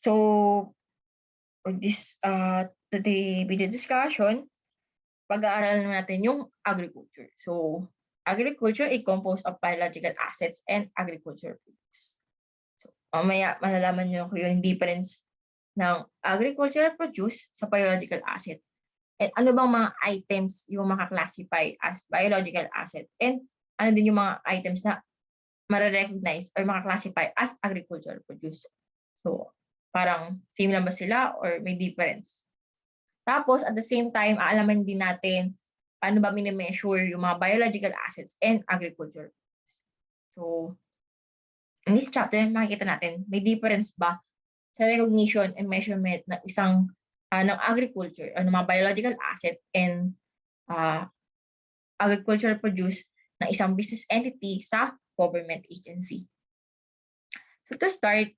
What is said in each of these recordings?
So, for this today video discussion, pag-aaralan natin yung agriculture. So, agriculture is composed of biological assets and agricultural products. So, mamaya malalaman nyo yung difference ng agricultural produce sa biological asset. And ano bang mga items yung maka-classify as biological asset, and ano din yung mga items na mare-recognize or maka-classify as agricultural produce. So, parang same lang ba sila or may difference? Tapos, at the same time, aalaman din natin paano ba mini-measure yung mga biological assets and agricultural products. So, in this chapter, makikita natin, may difference ba sa recognition and measurement ng isang ng agriculture o ng mga biological asset and agricultural produce ng isang business entity sa government agency. So to start,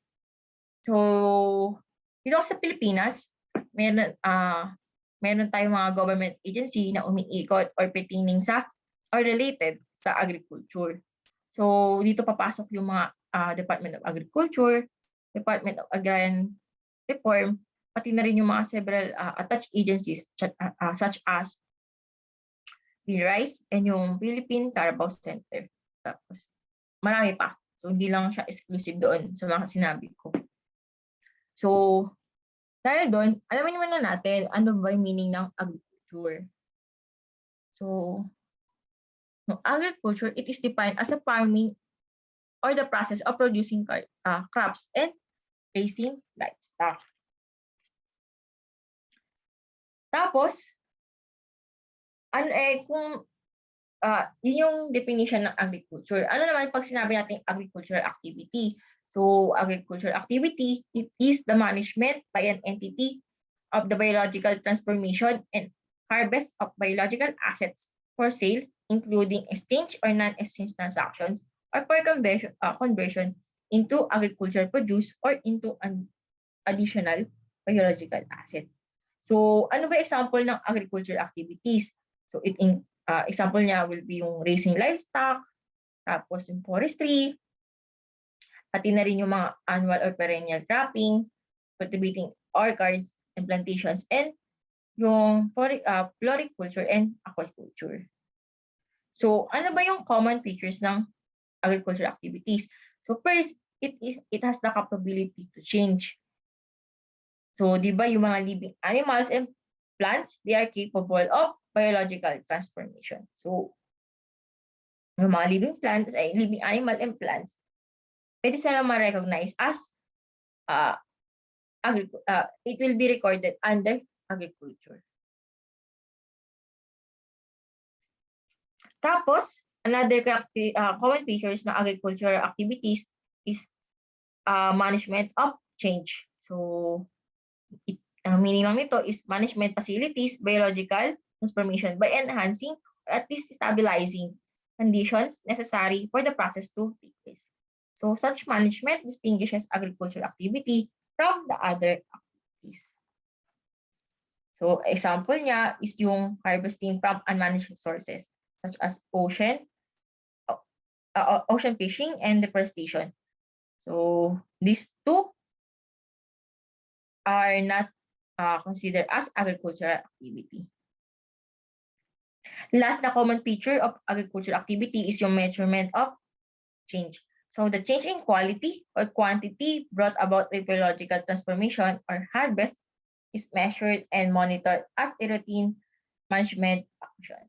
dito sa Pilipinas, meron tayong mga government agency na umiikot or pertaining sa or related sa agriculture. So dito papasok yung mga Department of Agriculture, Department of Agrarian Reform, pati na rin yung mga several attached agencies such as PRICE and yung Philippine Carabao Center. Tapos marami pa. So hindi lang siya exclusive doon sa mga sinabi ko. So dahil doon, alamin naman natin ano ba yung meaning ng agriculture. So agriculture, it is defined as a farming or the process of producing crops and raising livestock. Tapos, yun yung definition ng agriculture. Ano naman pag sinabi natin agricultural activity? So, agricultural activity, it is the management by an entity of the biological transformation and harvest of biological assets for sale, including exchange or non-exchange transactions, or for conversion into agricultural produce or into an additional biological asset. So, ano ba example ng agricultural activities? So, example niya will be yung raising livestock, tapos yung forestry, pati na rin yung mga annual or perennial cropping, cultivating orchards and plantations, and yung floriculture and aquaculture. So, ano ba yung common features ng agricultural activities? So, first, it has the capability to change. So, di ba yung mga living animals and plants, they are capable of biological transformation. So, yung mga living animal and plants, pwede sila ma-recognize as it will be recorded under agriculture. Tapos, another common features ng agricultural activities is management of change. So, ang meaning lang nito is management facilities, biological transformation by enhancing or at least stabilizing conditions necessary for the process to take place. So such management distinguishes agricultural activity from the other activities. So example niya is yung harvesting from unmanaged resources such as ocean fishing and deforestation. So these two are not considered as agricultural activity. Last, the common feature of agricultural activity is yung measurement of change. So the change in quality or quantity brought about by biological transformation or harvest is measured and monitored as a routine management action.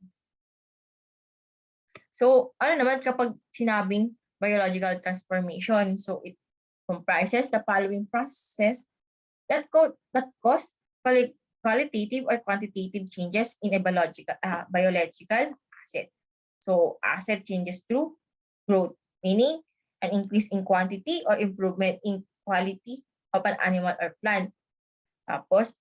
So ano naman kapag sinabing biological transformation? So it comprises the following processes that cause qualitative or quantitative changes in a biological asset. So asset changes through growth, meaning an increase in quantity or improvement in quality of an animal or plant. Tapos,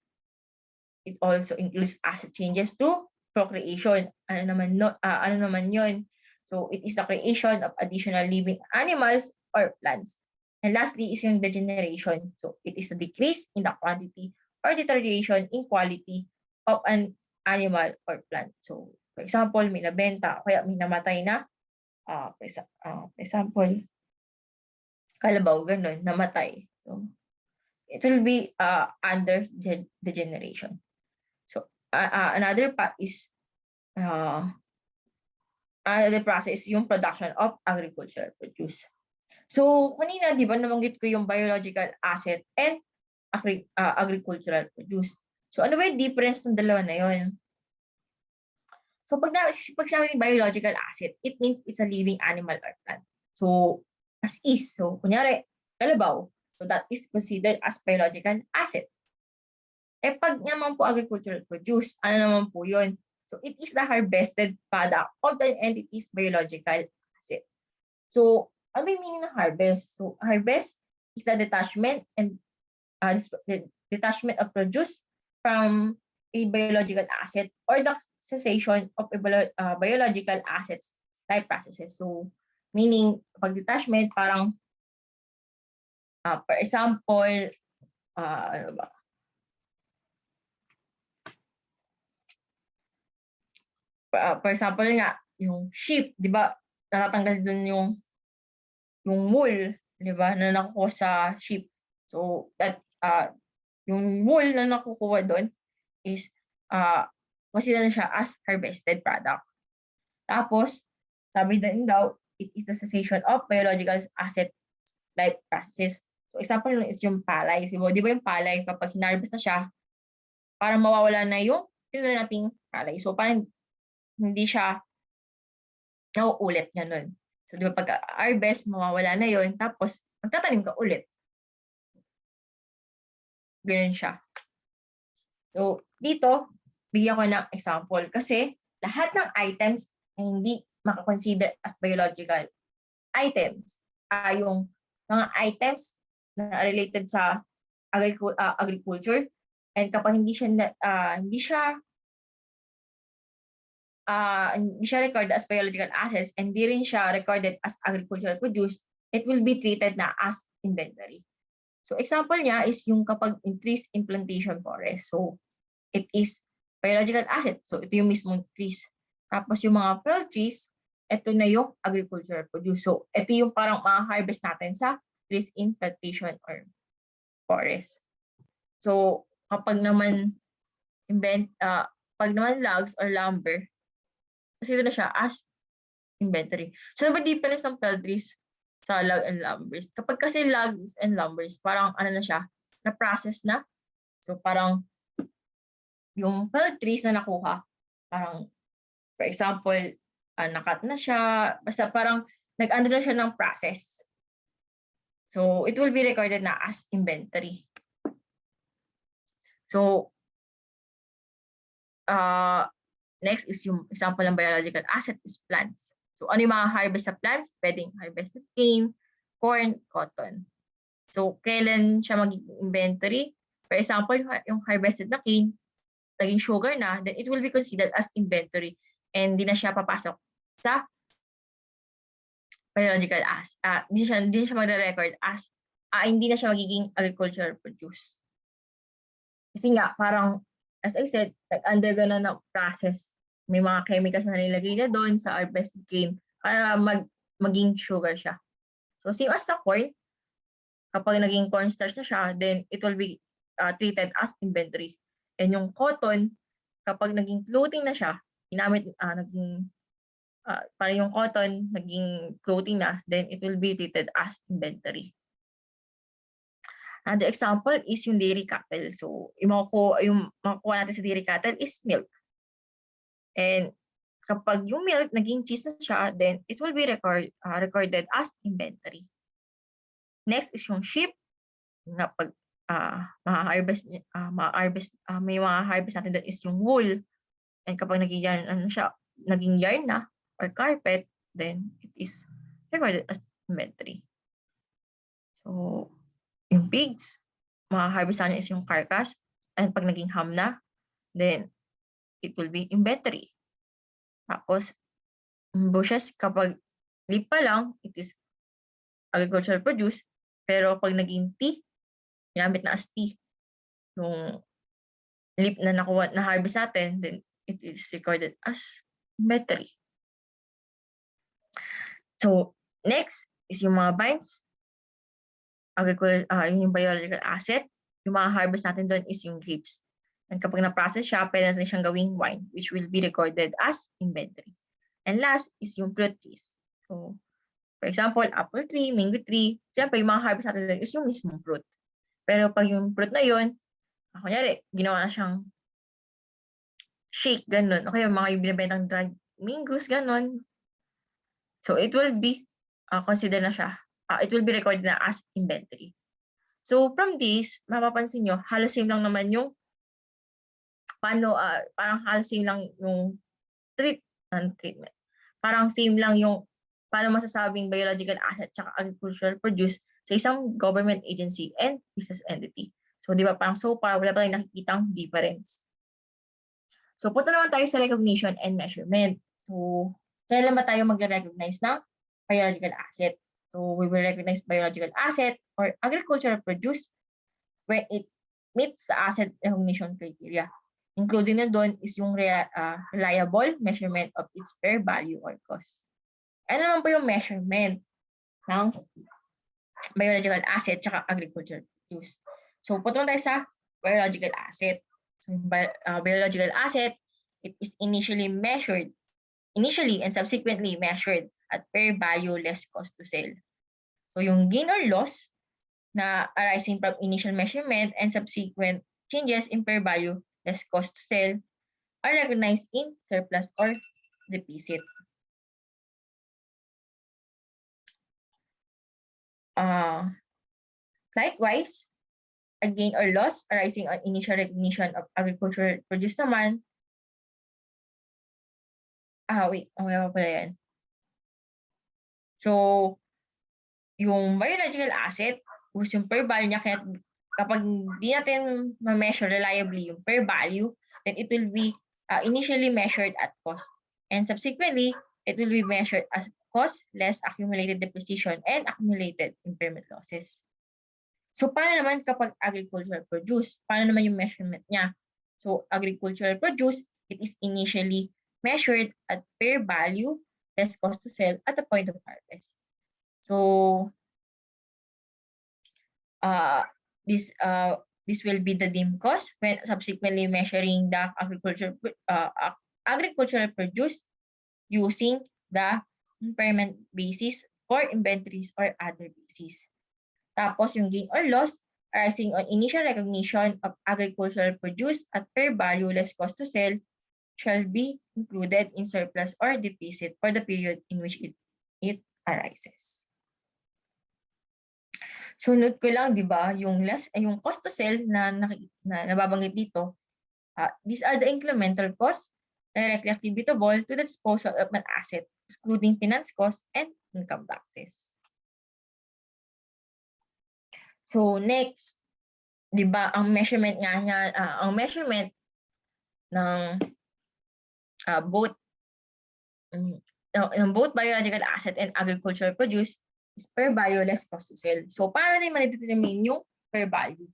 it also includes asset changes through procreation. Ano naman yun? So it is the creation of additional living animals or plants. And lastly is yung degeneration. So it is a decrease in the quantity or deterioration in quality of an animal or plant. So for example, may nabenta, kaya may namatay na, for example, kalabaw, ganun, namatay. So it will be under the generation. So another part is another process yung production of agricultural produce. So kanina, di ba, nabanggit ko yung biological asset and agricultural produce. So ano ba yung difference ng dalawa na yun? So pag sinabi ng biological asset, it means it's a living animal or plant. So as is, so kunyari, kalabaw, so that is considered as biological asset. Eh pag naman po agricultural produce, ano naman po yun? So it is the harvested product of the entity's biological asset. So ano yung meaning ng harvest? So harvest is the detachment and the detachment of produce from a biological asset or the cessation of a biological assets type processes. So meaning pag detachment, parang for example, ano ba? For example nga, yung sheep, di ba? Natatanggal dun yung wool, di ba? Na nakukuha sa sheep. So that yung wool na nakukuha doon is consider siya as harvested product. Tapos, sabi din daw, it is the cessation of biological asset life processes. So example nun is yung palay. Di ba yung palay, kapag hinarvest na siya, parang mawawala na yung tinanong nating palay. So parang hindi siya nauulit niya nun. So di ba pag harvest, mawawala na yun, tapos magtatanim ka ulit. Ganun siya. So dito, bigyan ko ng example kasi lahat ng items na hindi makakonsider as biological items ay yung mga items na related sa agriculture, and kapag hindi siya recorded as biological assets and di rin siya recorded as agricultural produce, it will be treated na as inventory. So example niya is yung kapag increase in plantation forest. So it is biological asset. So ito yung mismong trees. Tapos yung mga felled trees, ito na yung agricultural produce. So ito yung parang ma-harvest natin sa trees in plantation or forest. So kapag naman pag naman logs or lumber, kasi ito na siya as inventory. So ano ba difference ng felled trees sa log and lumbers? Kapag kasi logs and lumbers, parang ano na siya, na-process na. So parang yung felled trees na nakuha, parang for example, nakat na siya, basta parang nag-under na siya ng process. So it will be recorded na as inventory. So next is yung example ng biological asset is plants. So ano yung mga harvest sa plants? Pwedeng harvested cane, corn, cotton. So kailan siya magiging inventory? For example, yung harvested na cane, naging sugar na, then it will be considered as inventory and hindi na siya papasok sa biological asset. Hindi siya magre-record as hindi na siya magiging agricultural produce. Kasi nga, parang, as I said, nag-undergo na ng process. May mga chemicals na nilagay na doon sa harvested cane para maging sugar siya. So, same as sa corn, kapag naging cornstarch na siya, then it will be treated as inventory. And yung cotton, kapag naging clothing na siya, para yung cotton naging clothing na, then it will be treated as inventory. The example is yung dairy cattle. So, yung makukuha natin sa dairy cattle is milk. And kapag yung milk naging cheese na siya, then it will be recorded as inventory. Next is yung sheep. Na pag may mga harvest natin doon is yung wool. And kapag naging yarn na or carpet, then it is recorded as inventory. So, yung pigs, harvest natin is yung carcass, and pag naging ham na, then it will be inventory. Tapos, bushes, kapag leaf pa lang, it is agricultural produce, pero pag naging tea, ginamit na as tea, yung leaf na na-harvest natin, then it is recorded as inventory. So, next is yung mga vines, yung biological asset, yung mga harvest natin doon is yung grapes. And kapag na-process siya, pwede natin siyang gawing wine, which will be recorded as inventory. And last is yung fruit trees. So, for example, apple tree, mango tree, siyempre yung mga harvest natin doon is yung mismong fruit. Pero pag yung fruit na yun, kunyari, ginawa na siyang shake, ganun. O kaya mga yung binibentang dried mangoes, ganun. So, it will be considered na siya. It will be recorded na as inventory. So, from this, mapapansin nyo, halos same lang naman yung parang halos same lang yung treatment. Parang same lang yung paano masasabing biological asset tsaka agricultural produce sa isang government agency and business entity. So, di ba parang so far, wala pa tayong nakikitang difference. So, punta naman tayo sa recognition and measurement. So, kailan ba tayo mag-recognize ng biological asset? So, we will recognize biological asset or agricultural produce when it meets the asset recognition criteria. Including na doon is yung reliable measurement of its fair value or cost. Ano naman po yung measurement ng biological asset tsaka agricultural produce? So, punta tayo sa biological asset. So, biological asset, it is initially and subsequently measured at fair value less cost to sell. So, yung gain or loss na arising from initial measurement and subsequent changes in fair value less cost to sell are recognized in surplus or deficit. Likewise, a gain or loss arising on initial recognition of agricultural produce naman. Wait, pa pala yan. So, yung biological asset, yung fair value niya, kaya kapag di natin ma-measure reliably yung fair value, then it will be initially measured at cost. And subsequently, it will be measured as cost less accumulated depreciation and accumulated impairment losses. So, paano naman kapag agricultural produce? Paano naman yung measurement niya? So, agricultural produce, it is initially measured at fair value less cost to sell at the point of harvest. So, this will be the deemed cost when subsequently measuring the agricultural produce using the impairment basis for inventories or other basis. Tapos yung gain or loss arising on initial recognition of agricultural produce at fair value less cost to sell shall be included in surplus or deficit for the period in which it arises. So note ko lang, di ba, yung cost to sell na nababanggit dito, these are the incremental costs directly attributable to the disposal of an asset, excluding finance costs and income taxes. So next, 'di ba, ang measurement nga niya, ang measurement ng both biological asset and agricultural produce is per value less cost to sell. So paano natin ma-determine yung per value?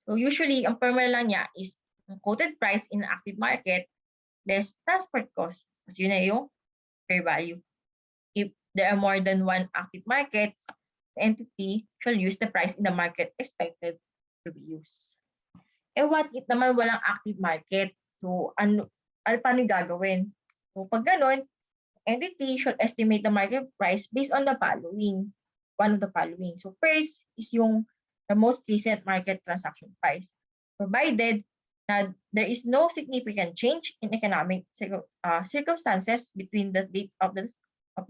So usually ang formula lang niya is yung quoted price in an active market less transport cost. Kasi yun na yung per value. If there are more than one active markets, the entity shall use the price in the market expected to be used. What if naman walang active market? So, paano gagawin? So, pag ganun, entity should estimate the market price based on the following. One of the following. So, first is the most recent market transaction price, provided that there is no significant change in economic circumstances between the date of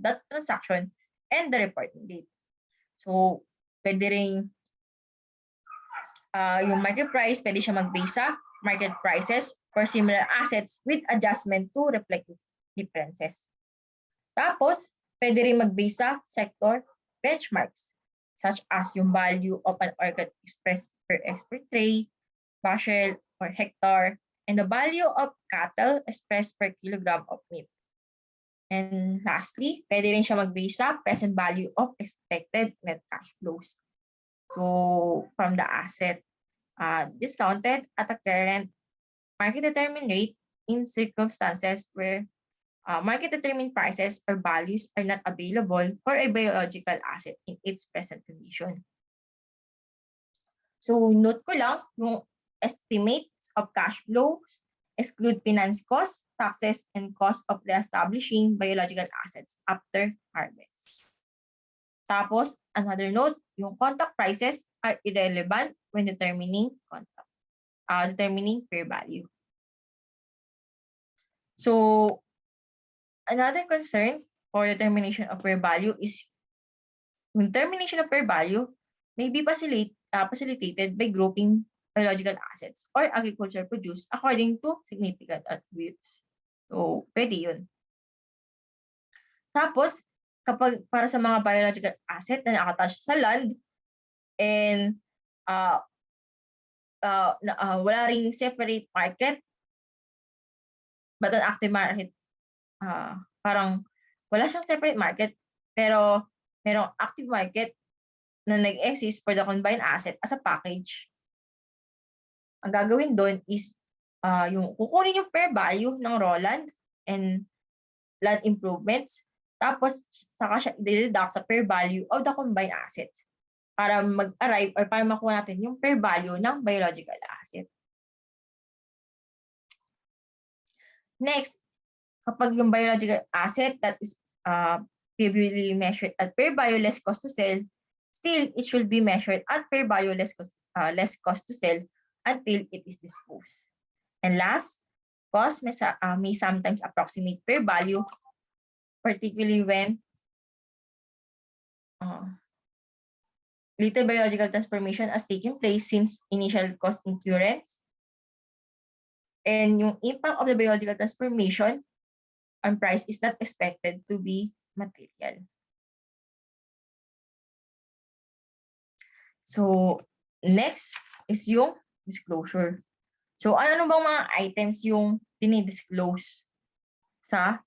that transaction and the reporting date. So, pwede rin yung market price, pwede siya mag-base sa market prices for similar assets with adjustment to reflect differences. Tapos, pwede rin mag-base sa sector benchmarks, such as yung value of an organ expressed per export tray, bushel, or hectare, and the value of cattle expressed per kilogram of meat. And lastly, pwede rin siya mag-base sa present value of expected net cash flows. So, from the asset discounted at a current market determined rate in circumstances where market determined prices or values are not available for a biological asset in its present condition. So note ko lang, yung estimates of cash flows exclude finance costs, taxes, and cost of reestablishing biological assets after harvest. Tapos, another note, yung contract prices are irrelevant when determining fair value. So, another concern for determination of fair value is determination of fair value may be facilitated by grouping biological assets or agricultural produce according to significant attributes. So, pwede yun. Tapos, kapag para sa mga biological asset na nakatouch sa land and wala ring separate market, but an active market, parang wala siyang separate market, pero merong active market na nag-exist for the combined asset as a package. Ang gagawin doon is yung kukunin yung fair value ng raw land and land improvements, tapos saka siya i-deduct sa fair value of the combined assets para mag-arrive or para makuha natin yung fair value ng biological asset. Next, kapag yung biological asset that is previously measured at fair value less cost to sell, still it should be measured at fair value less cost to sell until it is disposed. And last, cost may sometimes approximate fair value, particularly when little biological transformation has taken place since initial cost incurrence. And yung impact of the biological transformation on price is not expected to be material. So, next is yung disclosure. So, ano bang mga items yung dinidisclose sa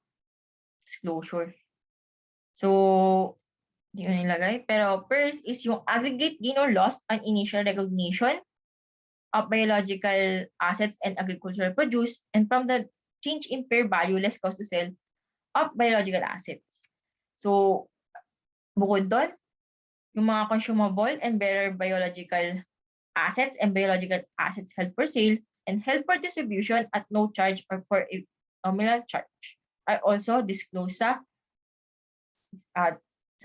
disclosure? So, hindi ko nilagay. Pero first is yung aggregate gain or loss on initial recognition of biological assets and agricultural produce and from the change in fair value less cost to sell of biological assets. So, bukod doon, yung mga consumable and bearer biological assets and biological assets held for sale and held for distribution at no charge or for a nominal charge are also disclosed sa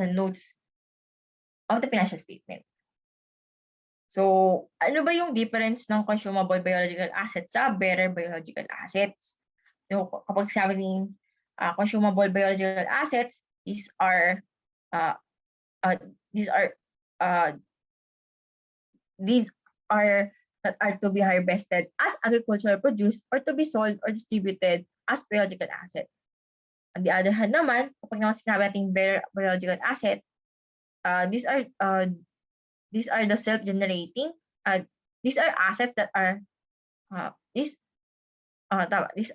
notes of the financial statement. So, ano ba yung difference ng consumable biological assets sa bearer biological assets? So, kapag sabi ng consumable biological assets, these are that are to be harvested as agricultural produce or to be sold or distributed as biological asset. On the other hand naman, kapag naman sinabi natin biological asset, these are the self-generating. These are assets that are these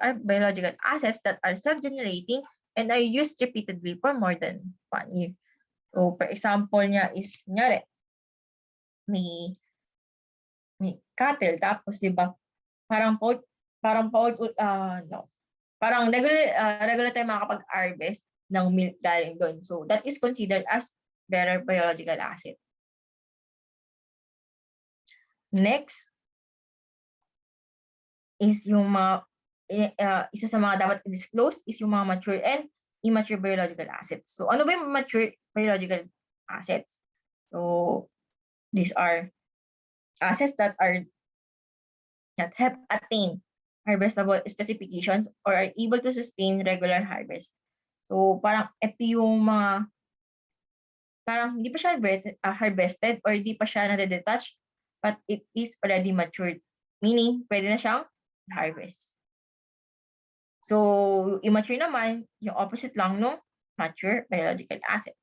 are biological assets that are self-generating and are used repeatedly for more than 1 year. So, for example niya is, kunyari, may cattle, tapos, di ba, parang regular tayo makakapag-harvest ng milk galing doon. So, that is considered as bearer biological asset. Next is yung isa sa mga dapat i-disclose is yung mga mature and immature biological assets. So, ano ba yung mature biological assets? So, these are assets that have attained harvestable specifications or are able to sustain regular harvest. So, parang ito yung mga parang hindi pa siya harvested or hindi pa siya nade-detach, but it is already matured. Meaning, pwede na siyang harvest. So, immature naman, yung opposite lang ng mature biological assets.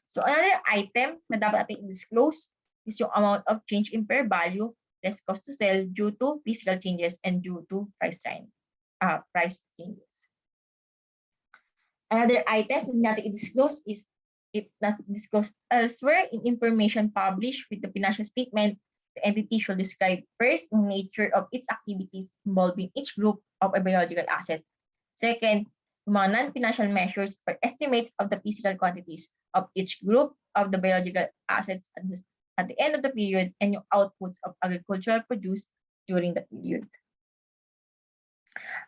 So, another item na dapat natin i-disclose is yung amount of change in fair value less cost to sell due to physical changes and due to price changes. Another item na natin i-disclose is if not disclosed elsewhere in information published with the financial statement, the entity should describe first the nature of its activities involving each group of a biological asset. Second, mga non-financial measures or estimates of the physical quantities of each group of the biological assets at the end of the period and yung outputs of agricultural produce during the period.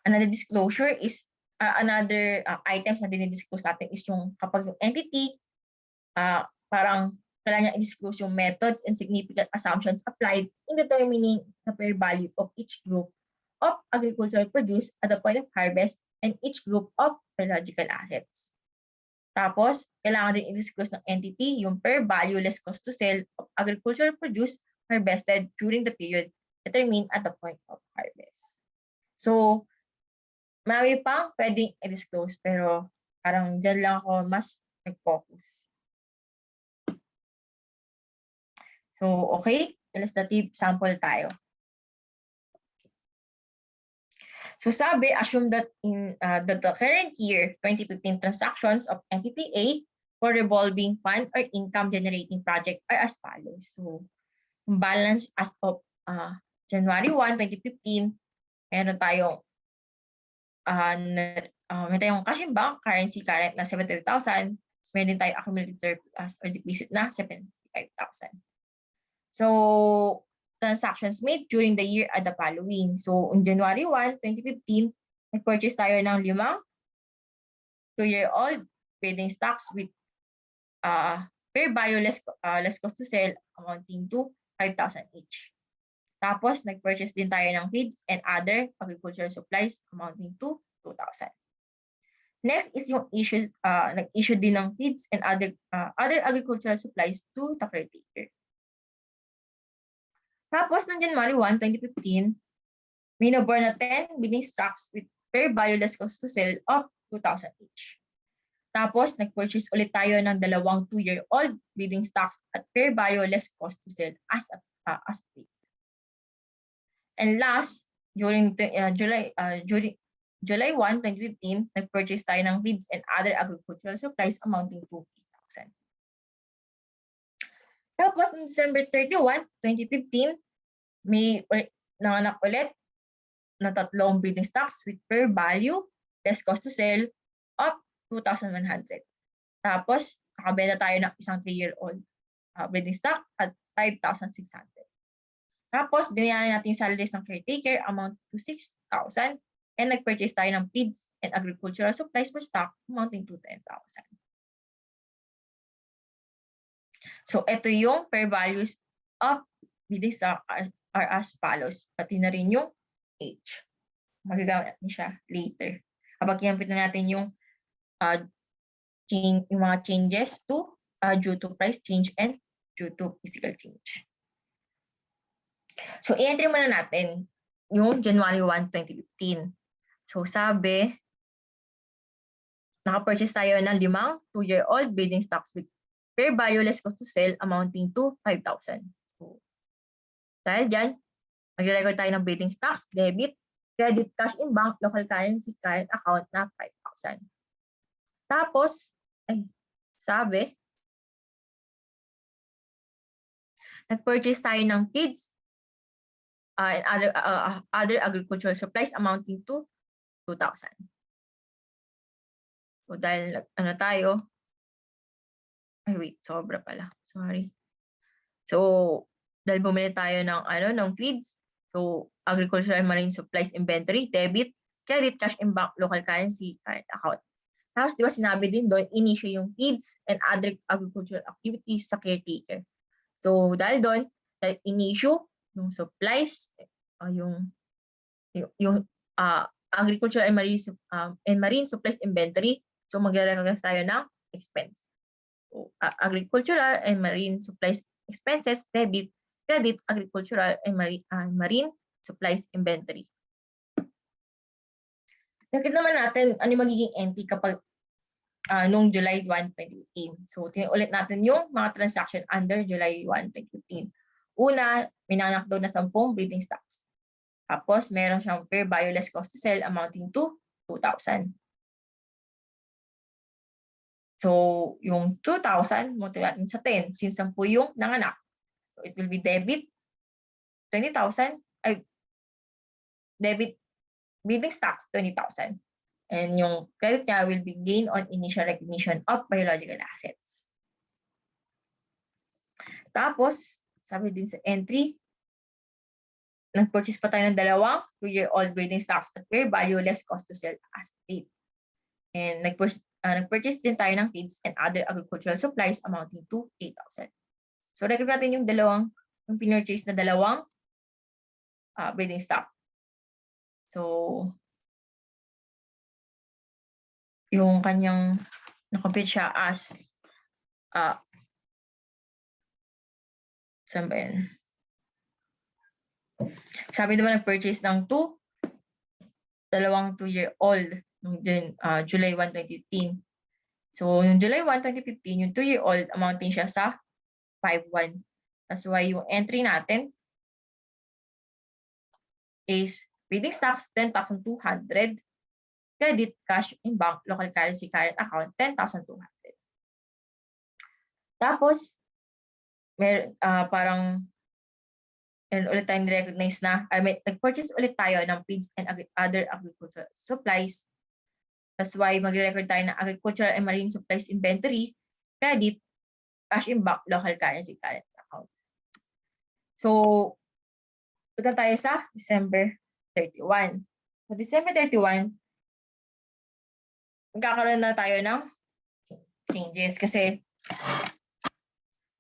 Another disclosure is another items na dinidisclose natin is yung kapag yung entity parang kailangan niya i-disclose yung methods and significant assumptions applied in determining the fair value of each group of agricultural produce at the point of harvest and each group of biological assets. Tapos, kailangan din i-disclose ng entity yung fair value less cost to sell of agricultural produce harvested during the period determined at the point of harvest. So, marami pang pwedeng i-disclose pero parang dyan lang ako mas nag-focus. So, okay, illustrative sample tayo. So sabi, assume that in the current year 2015 transactions of entity A for revolving fund or income generating project are as follows. So, balance as of January 1, 2015, meron tayong cash in bank, currency current na 75,000, meron din tayong accumulated surplus or deficit na 75,000. So, transactions made during the year are the following. So, on January 1, 2015, nag-purchase tayo ng 5 2-year-old breeding stocks with fair value less cost to sell amounting to 5,000 each. Tapos, nag-purchase din tayo ng feeds and other agricultural supplies amounting to 2,000. Next is yung nag-issue din ng feeds and other agricultural supplies to the caretaker. Tapos, noong January 1, 2015, may na-born na 10 breeding stocks with fair value less cost to sell of 2,000 each. Tapos, nag-purchase ulit tayo ng 2 2-year-old breeding stocks at fair value less cost to sell as paid. And last, during July 1, 2015, nag-purchase tayo ng feeds and other agricultural supplies amounting to 8,000. Tapos, noong December 31, 2015, may nanganak ulit na 3 breeding stocks with fair value less cost to sell of 2,100. Tapos, nakabenta tayo ng isang 3-year-old breeding stock at 5,600. Tapos, binayaran natin yung salaries ng caretaker amount to 6,000 and nag-purchase tayo ng feeds and agricultural supplies per stock amounting to 10,000. So, ito yung fair values of breeding stock are as follows. Pati na rin yung age. Magagamit natin siya later. Kapag kinapit na natin yung mga changes to due to price change and due to physical change. So, i-entry muna natin yung January 1, 2015. So, sabi, naka-purchase tayo ng 5 2-year-old breeding stocks with fair value less cost to sell amounting to 5,000. So, dahil dyan, mag-record tayo ng breeding stocks, debit, credit, cash in bank, local currency current account na 5,000. Tapos, sabi, nag-purchase tayo ng feeds and other agricultural supplies amounting to 2,000. So, dahil tayo, sobra pala. Sorry. So, dahil bumili tayo ng feeds, so, agricultural and marine supplies inventory, debit, credit, cash in bank, local currency, current account. Tapos, di ba sinabi din doon, in-issue yung feeds and other agricultural activities sa caretaker. So, dahil doon, in-issue yung supplies, yung agricultural and marine supplies inventory, so magre-recognize tayo ng expense. So, agricultural and marine supplies expenses, debit, credit, agricultural and marine supplies inventory. Nakita naman natin ano yung magiging entry kapag noong July 1, 2015. So, tinulit natin yung mga transaction under July 1, 2015. Una, may nanganak doon na 10 breeding stocks. Tapos, meron siyang fair value less cost to sell amounting to 2,000. So, yung 2,000, multiply natin sa 10 since 10 yung nanganak. So, it will be debit 20,000, debit breeding stocks 20,000. And yung credit niya will be gain on initial recognition of biological assets. Tapos, sabi din sa entry, nag-purchase pa tayo ng dalawang 2-year-old breeding stocks at fair value less cost to sell as date. And nag-purchase din tayo ng feeds and other agricultural supplies amounting to 8,000. So, record natin yung pinurchase na dalawang breeding stock. So, yung kanyang na-compute siya as saan ba yan? Sabi naman nag-purchase ng dalawang 2-year-old din July 1, 2015. So, yung July 1, 2015, yung 2-year-old amounting siya sa 5,1. That's why yung entry natin is breeding stocks 10,200, credit cash in bank local currency current account 10,200. Tapos parang ulit tayong recognize na nag-purchase ulit tayo ng feeds and other agricultural supplies. That's why magre-record tayo ng agricultural and marine supplies inventory, credit, cash in bank, local currency current account. So, punta tayo sa December 31. So, December 31, magkakaroon na tayo ng changes kasi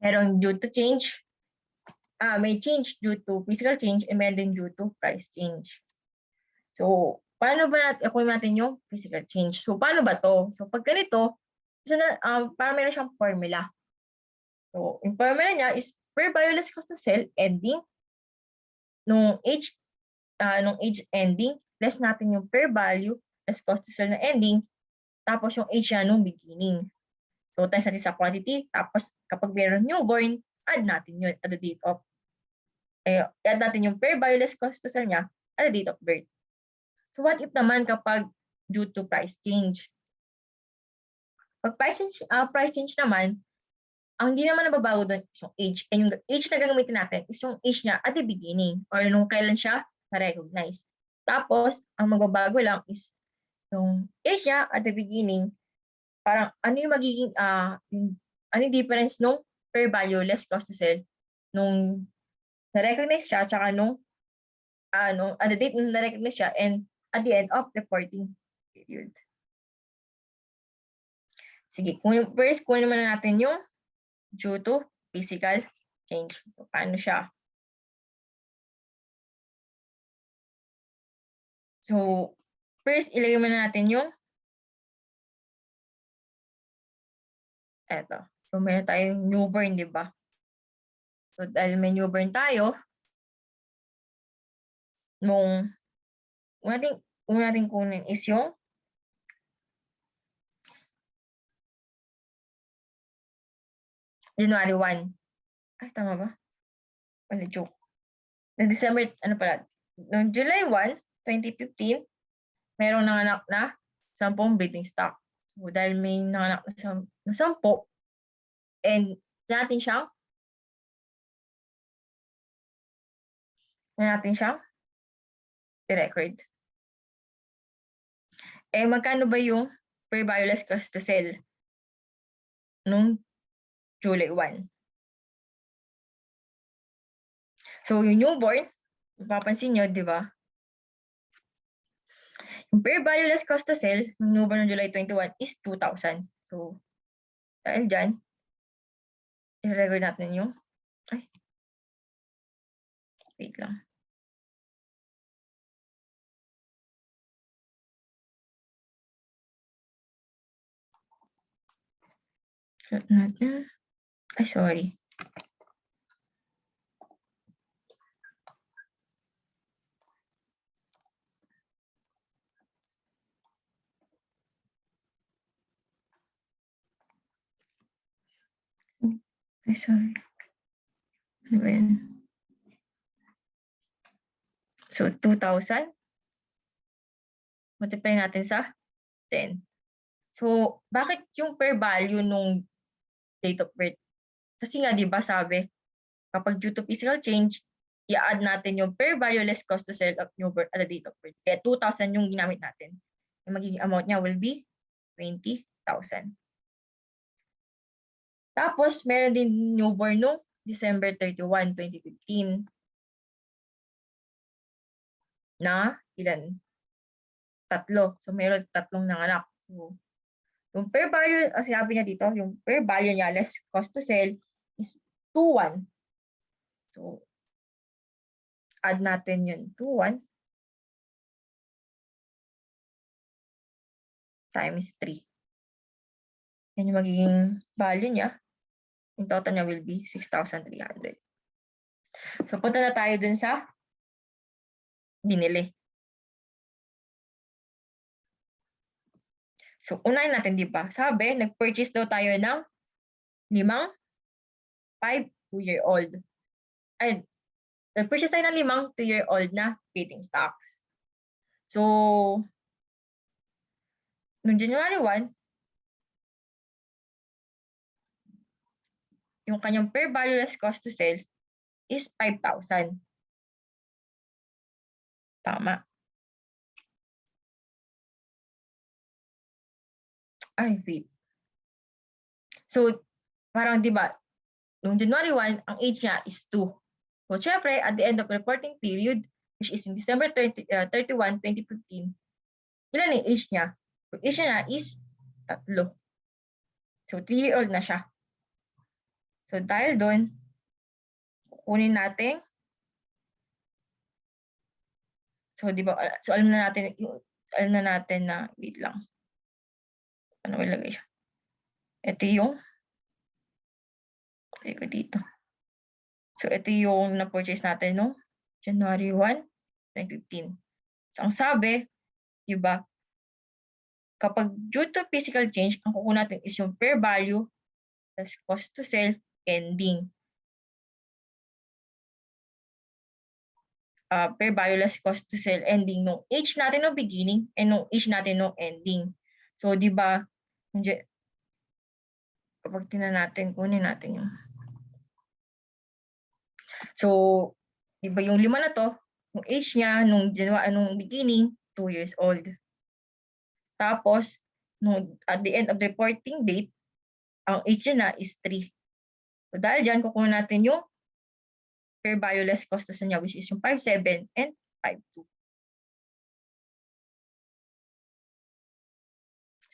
merong due to change, may change due to physical change and meron din due to price change. So, paano ba natin natin yung physical change? So, paano ba to? So, pag ganito, parang meron siyang formula. So, yung formula niya is per value less cost to sell ending nung age ending, less natin yung per value less cost to sell na ending, tapos yung age niya nung beginning. So, times natin sa quantity, tapos kapag meron newborn, add natin yun at the date of, add natin yung per value less cost to sell niya at the date of birth. So, what if naman kapag due to price change? Pag price change naman, ang hindi naman nababago doon is yung age. And yung age na gagamitin natin is yung age niya at the beginning or nung kailan siya na-recognize. Tapos, ang magbabago lang is yung age niya at the beginning, parang ano yung magiging, ano yung difference nung per value less cost to sell nung na-recognize siya tsaka nung at the date nung na-recognize siya and at the end of reporting period. Sige, first kunin naman natin yung due to physical change. So, paano siya? So, first, ilagay muna natin yung eto. So, meron tayong newborn, di ba? So, dahil may newborn tayo, una natin kunin is yung January 1. Ay, tama ba? Ano, joke. No December, noong July 1, 2015, merong nanganak na 10 breeding stock. So, dahil may nanganak na 10, and natin siyang i-record. Magkano ba yung per value less cost to sell nung July 1? So, yung newborn, mapapansin nyo, di ba? Yung per value less cost to sell nung newborn ng July 21 is 2,000. So, dahil dyan, i-record natin yung, wait lang. Ay, sorry. Ay, sorry. Ano ba yan? So, 2,000. Multiply natin sa 10. So, bakit yung per value nung date of birth? Kasi nga, di ba sabi, kapag due to physical change, i-add natin yung per value less cost to sell of newborn at the date of birth. Kaya 2,000 yung ginamit natin. Yung magiging amount niya will be 20,000. Tapos, meron din newborn nung December 31, 2015 na ilan? 3. So, meron 3 nanganak. So, yung per value, sinabi niya dito, yung per value niya less cost to sell is 2,1. So, add natin yun. 2,1 times 3. Yan yung magiging value niya. Yung total niya will be 6,300. So, punta na tayo dun sa binili. So, unahin natin, di ba? Sabi, nag-purchase daw tayo ng 5 2-year-old. Ay, nag-purchase tayo ng 5 2-year-old na breeding stocks. So, noong January 1, yung kanyang per value less cost to sell is 5,000. Tama. Ay, wait. So, parang di ba, noong January 1, ang age niya is 2. So, syempre, at the end of the reporting period, which is in December 31, 2015, ilan yung age niya? So, age niya is 3. So, 3-year-old na siya. So, dahil doon, kukunin natin. So, di ba, so alam na natin na, wait lang. Ano ilagay siya? Ito yung, ko dito. So, ito yung na-purchase natin no January 1, 2015. So, ang sabi, di ba, kapag due to physical change, ang kukunin natin is yung fair value plus cost to sell ending. Per value less cost to sell ending nung age natin no beginning and nung age natin no ending. So, di ba, kapag tinan natin, kunin natin yung. So, di ba yung 5 na to, yung age niya nung beginning, 2 years old. Tapos, at the end of the reporting date, ang age niya na is 3. So, dahil dyan, kukunin natin yung per value less cost to sell niya, which is yung 5,700 and 5,200.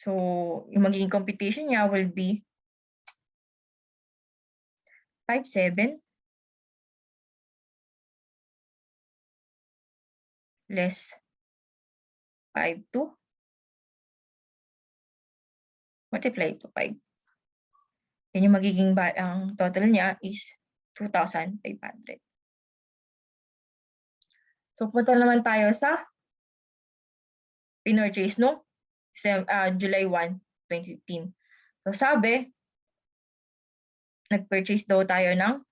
So, yung magiging computation niya will be 5,700 less 5,200 multiply to 5. Yan yung magiging ang total niya is 2,500. So, punta naman tayo sa pinurchase no July 1, 2015. So, sabi, nag-purchase daw tayo ng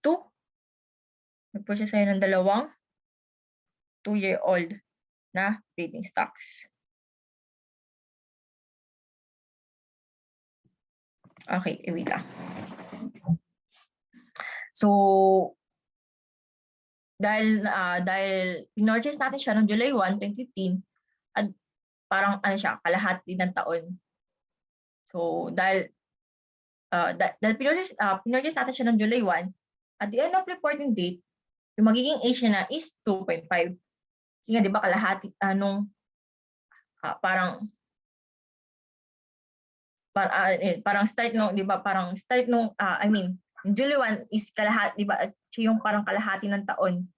2. Nag-purchase tayo ng 2 2-year-old na breeding stocks. Okay, wait lang. So, dahil pinurchase natin siya noong July 1, 2015, at parang siya, kalahati ng taon. So, dahil pinurchase natin siya noong July 1, at the end of reporting date, yung magiging age niya na is 2.5. Kasi nga, di ba, kalahati, parang start no, di ba, parang start no, July 1 is kalahati, di ba, yung parang kalahati ng taon.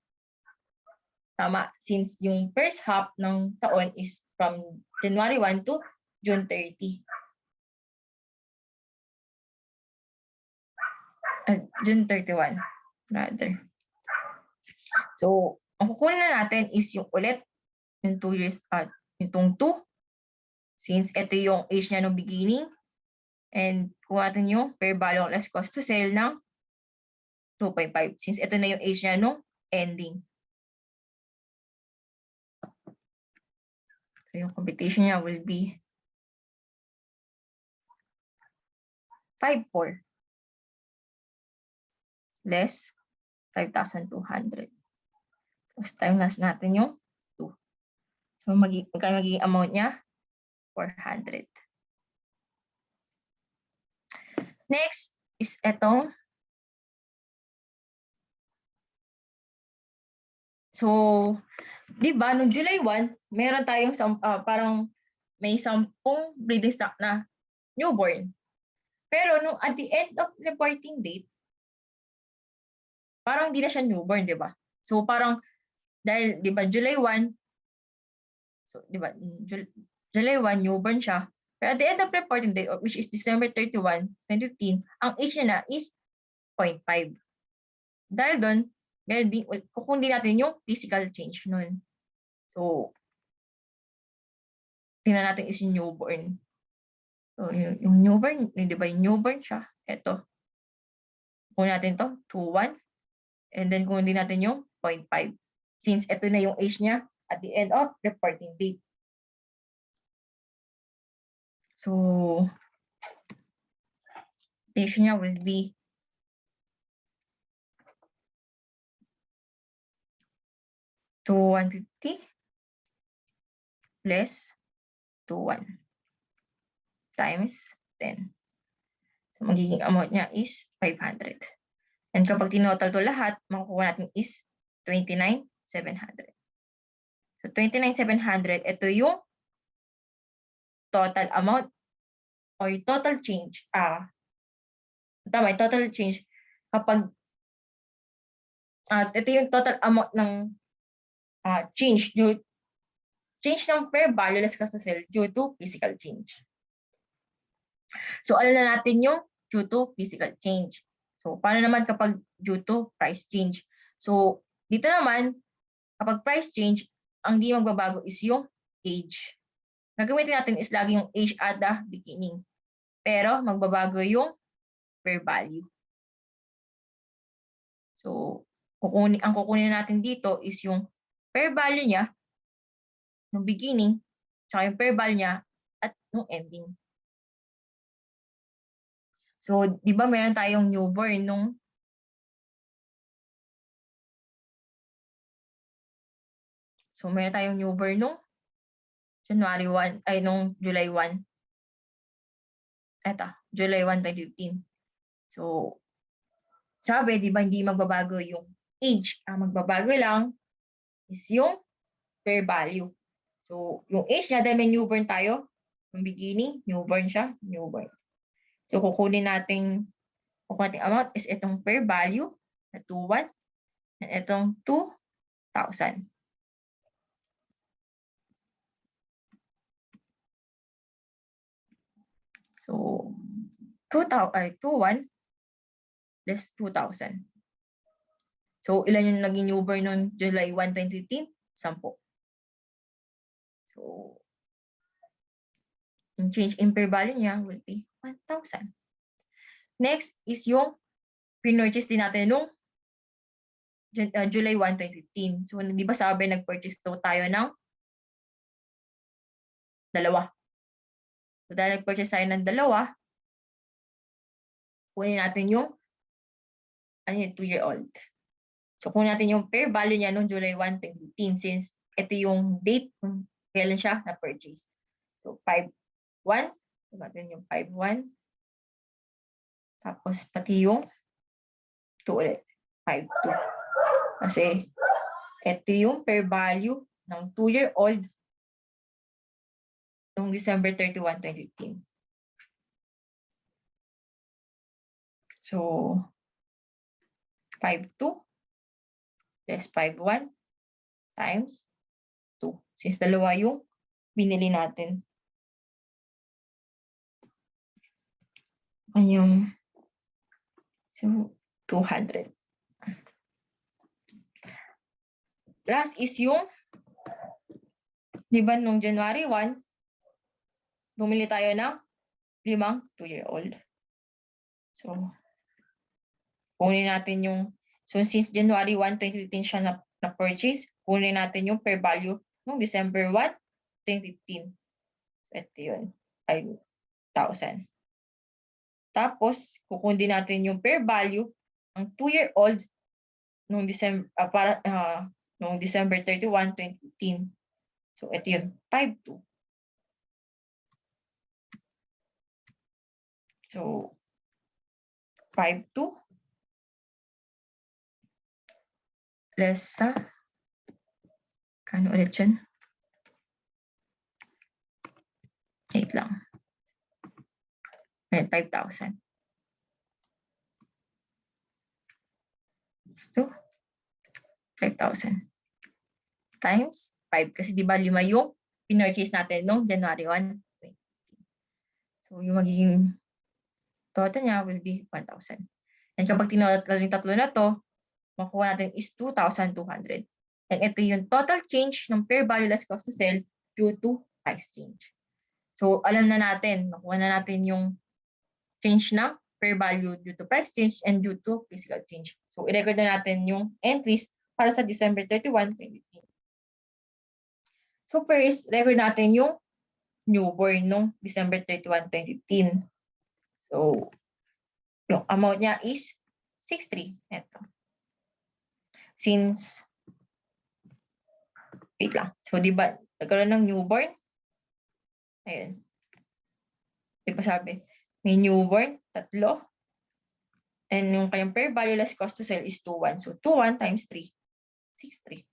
Tama, since yung first half ng taon is from January 1 to June 30. June 31, rather. So, ang kukunin na natin is yung ulit, yung 2 years, itong 2, since ito yung age niya no beginning, and kuha natin yung per value less cost to sell ng 2.5, since ito na yung age niya no ending. So, yung computation niya will be 5,400 less 5,200. Tapos times natin yung 2. So, magiging amount niya 400. Next is etong. So, di ba, noong July 1, meron tayong parang may 10 breeding stock na newborn. Pero nung at the end of reporting date, parang hindi na siya newborn, di ba? So, parang dahil, di ba, July 1, so, di ba, July 1, newborn siya. Pero at the end of reporting date, which is December 31, 2015, ang age niya na is 0.5. Dahil doon, kukunin natin yung physical change nun. So, tingnan natin is yung newborn. So, yung newborn, di ba yung newborn siya? Ito. Kunin natin to 2.1. And then kunin natin yung 0.5. Since ito na yung age niya at the end of reporting date. So, age niya will be to 150 less to 1 times 10. So, magiging amount niya is 500. And kapag tinotal to lahat, makukuha natin is 29,700. So, 29,700, ito yung total amount or total change. Tama, total change kapag ito yung total amount ng change ng fair value less cost of sale due to physical change. So, alam na natin yung due to physical change. So, paano naman kapag due to price change? So, dito naman, kapag price change, ang di magbabago is yung age. Gagamitin natin is lagi yung age at the beginning. Pero, magbabago yung fair value. So, ang kukunin natin dito is yung fair value niya ng beginning, tsaka yung fair value niya at yung ending. So, di ba meron tayong newborn nung January 1, ay nung July 1. Eto, July 1, 2015. So, sabi, di ba hindi magbabago yung age. Ang magbabago lang is yung fair value. So, yung age niya, dahil may newborn tayo, yung beginning, newborn siya, newborn. So, kukunin natin amount is itong fair value na 2.1 and itong 2,000. So, 2.1 less 2,000. So, ilan yung naging newborn noong July 1, 2015? 10. So, yung change in fair value niya will be 1,000. Next is yung pinurchase din natin noong July 1, 2015. So, di ba sabi nag-purchase tayo ng dalawa. So, dahil nag-purchase tayo ng dalawa, kunin natin yung 2-year-old. So, kunin natin yung fair value niya noong July 1, 2015 since ito yung date kung kailan siya na-purchase. So, 5.1. So, natin yung 5.1. Tapos, pati yung 2 ulit. 5.2. Kasi, ito yung fair value ng 2-year-old noong December 31, 2015. So, 5.2 less 5.1 times 2. Since dalawa yung binili natin. Yung so 200. Last is yung, di ba nung January 1, bumili tayo ng 5 2-year-old. So, kunin natin yung, so since January 1, 2015 siya na-purchase, kunin natin yung fair value nung December 1, 2015. So, ito yun, 5,000. Tapos, kukunin natin yung fair value ng 2-year-old nung December 31, 2015. So, ito yun, 5.2. So, 5,2 less sa, kano ulit yun? Wait lang. Ayan, 5,000. So, 5,000 times 5. Kasi di ba 5 yung pinurchase natin noong January 1. So, yung magiging total niya will be 1,000. And kapag tinotal yung tatlo na to, makuha natin is 2,200. And ito yung total change ng fair value less cost to sell due to price change. So, alam na natin, nakuha na natin yung change ng fair value due to price change and due to physical change. So, i-record na natin yung entries para sa December 31, 2015. So, first, record natin yung newborn nung December 31, 2015. So, yung amount niya is 6,300. Ito. Since, wait lang. So, di ba, nagkaroon ng newborn? Ayun. Di ba sabi? May newborn, 3. And yung kayang fair value less cost to sell is 2,1. So, 2,1 times 3, 6,300.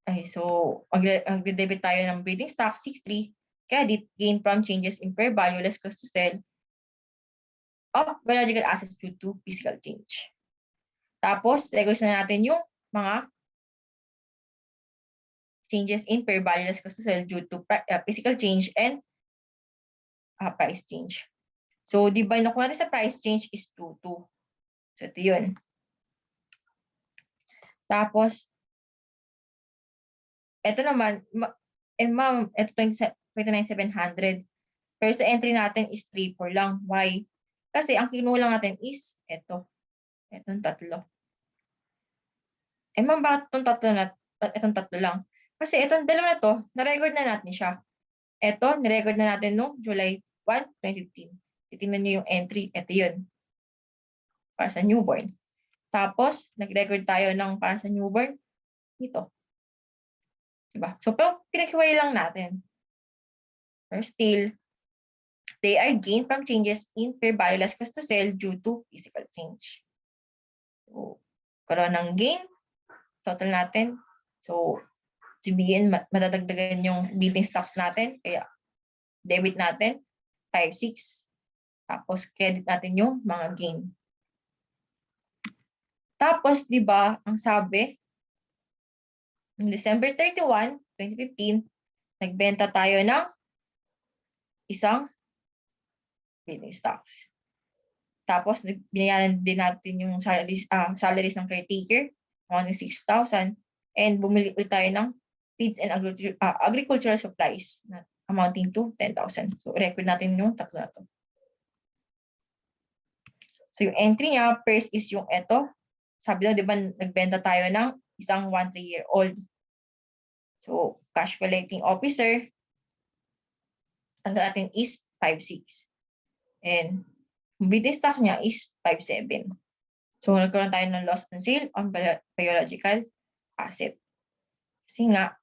Okay, so, mag-debit tayo ng breeding stock, 6,300. Credit, gain from changes in fair value less cost to sell of biological assets due to physical change. Tapos, records na natin yung mga changes in fair value less cost to sell due to physical change and price change. So, di ba nakuha natin sa price change is 2,2. So, ito yun. Tapos, ito naman, ma'am, ito 29,700. Pero sa entry natin is 3,400 lang. Why? Kasi ang kinulang natin is ito. Itong 3. Ma'am, bakit itong 3 lang? Kasi itong 2 na to, na-record na natin siya. Ito, na-record na natin noong July 1, 2015. Titingnan nyo yung entry. Ito yun. Para sa newborn. Tapos, nag-record tayo ng para sa newborn. Ito. Diba? So, pinaghiwalay lang natin. Or still, they are gained from changes in fair value less cost to sell due to physical change. So, karoon ng gain, total natin. So, sabihin, madadagdagan yung building stocks natin. Kaya, debit natin, 5,600. Tapos, credit natin yung mga gain. Tapos, di ba, ang sabi, noong December 31, 2015, nagbenta tayo ng isang breeding stocks. Tapos, binayaran din natin yung salaries ng caretaker, amounting 6,000. And bumili ulit tayo ng feeds and agricultural supplies na amounting to 10,000. So, record natin yung 3 na to. So, yung entry niya, first is yung ito. Sabi na, di ba, nagbenta tayo ng isang 1-3-year-old. So, cash collecting officer, tanda natin is 5,600. And bidding stock niya is 5,700. So, nagkaroon tayo ng loss on sale on biological asset. Kasi nga,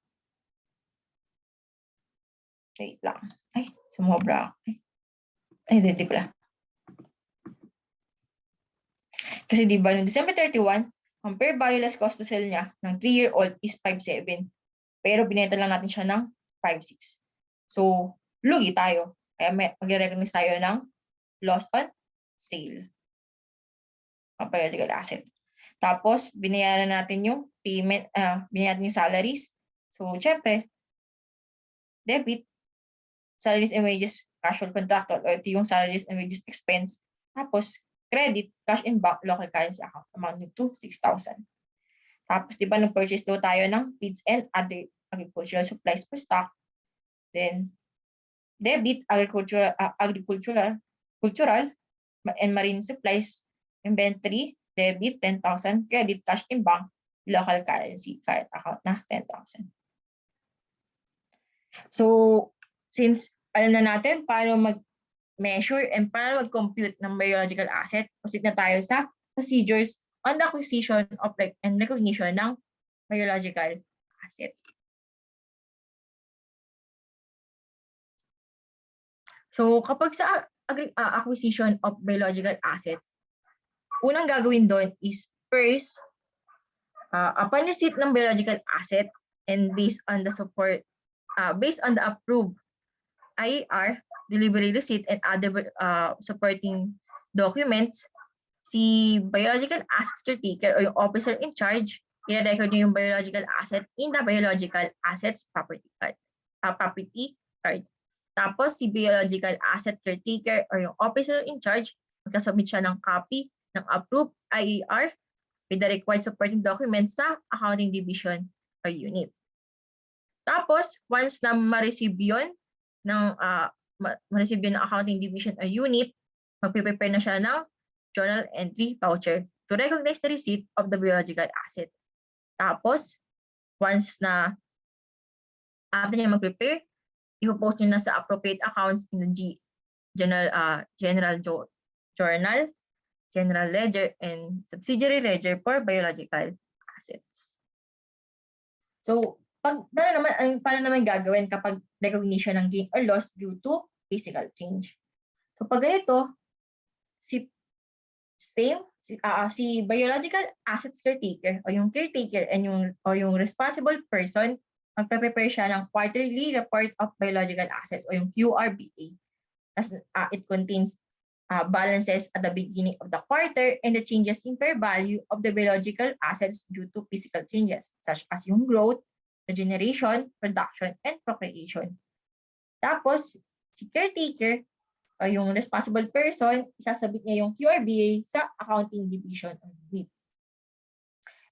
wait lang. Ay, sumobra. Ay, hindi pala. Kasi di ba, noong December 31, ang fair value less cost to sell niya ng 3-year-old is 5,700. Pero binenta lang natin siya ng 5,600. So, lugi tayo. Kaya mag-recognize tayo ng loss on sale of biological asset. Tapos, binayaran natin yung payment, binayaran yung salaries. So, syempre, debit, salaries and wages, casual contractor, o ito yung salaries and wages expense. Tapos, credit, cash in bank, local currency account, amounting to 6,000. Tapos, di ba, nung purchase daw tayo ng feeds and other agricultural supplies per stock. Then, debit, agricultural and marine supplies, inventory, debit, 10,000, credit, cash in bank, local currency, current account na 10,000. So, since alam na natin paano mag-measure and paano mag-compute ng biological asset, proceed na tayo sa procedures on the acquisition of and recognition ng biological asset. So, kapag sa acquisition of biological asset, unang gagawin doon is first, upon receipt ng biological asset and based on the approved IAR, delivery receipt, and other supporting documents, si biological assets caretaker o yung officer in charge, i-record niya yung biological asset in the biological assets property card. Tapos si biological asset caretaker or yung officer in charge, magsasubmit siya ng copy ng approved IAR with the required supporting documents sa accounting division or unit. Tapos, once na ma-receive yun ng accounting division or unit, magpe-prepare na siya ng journal entry voucher to recognize the receipt of the biological asset. Tapos, once na after niya mag-prepare, ipopost niya na sa appropriate accounts in the general journal, general ledger, and subsidiary ledger for biological assets. So, paano naman gagawin kapag recognition ng gain or loss due to physical change? So, pag ganito, si biological assets caretaker o yung caretaker and yung responsible person, magpe-prepare siya ng quarterly report of biological assets o yung QRBA. As it contains balances at the beginning of the quarter and the changes in fair value of the biological assets due to physical changes such as yung growth, the generation, production, and procreation. Tapos, si caretaker o yung responsible person, isasabit niya yung QRBA sa accounting division or unit.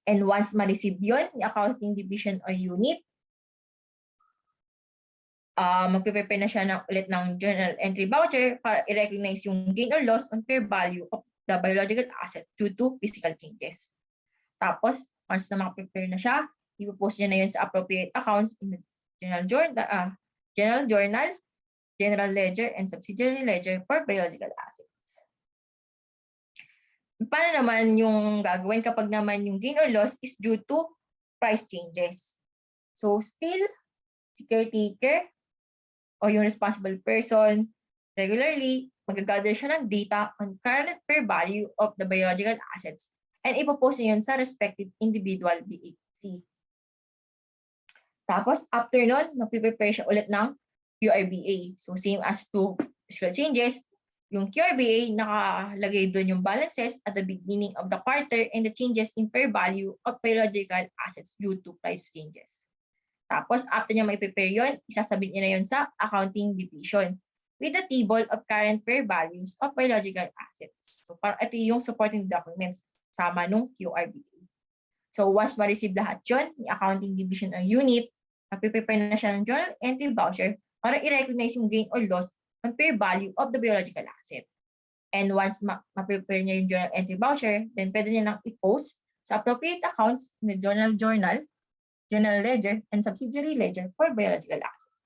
And once ma-receive yun, yung accounting division or unit, magpe-prepare na siya ulit ng journal entry voucher para i-recognize yung gain or loss on fair value of the biological asset due to physical changes. Tapos, once na makaprepare na siya, ipopost niya na yun sa appropriate accounts in the general journal, general ledger, and subsidiary ledger for biological assets. Paano naman yung gagawin kapag naman yung gain or loss is due to price changes? So, still, si caretaker o yung responsible person, regularly, mag-gather siya ng data on current fair value of the biological assets and ipopost niya yun sa respective individual BAC. Tapos, after nun, mag-prepare siya ulit ng QRBA. So, same as to physical changes, yung QRBA, nakalagay doon yung balances at the beginning of the quarter and the changes in fair value of biological assets due to price changes. Tapos, after niya mai-prepare yun, isasabit niya na yun sa accounting division with the table of current fair values of biological assets. So, ito yung supporting documents sama nung QRBA. So, once ma-receive lahat yun, yung accounting division or unit, magpe-prepare na siya ng journal entry voucher para i-recognize yung gain or loss on fair value of the biological asset. And once ma-prepare niya yung journal entry voucher, then pwede niya nang i-post sa appropriate accounts in the journal, general ledger, and subsidiary ledger for biological assets.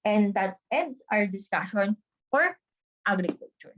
And that ends our discussion for agriculture.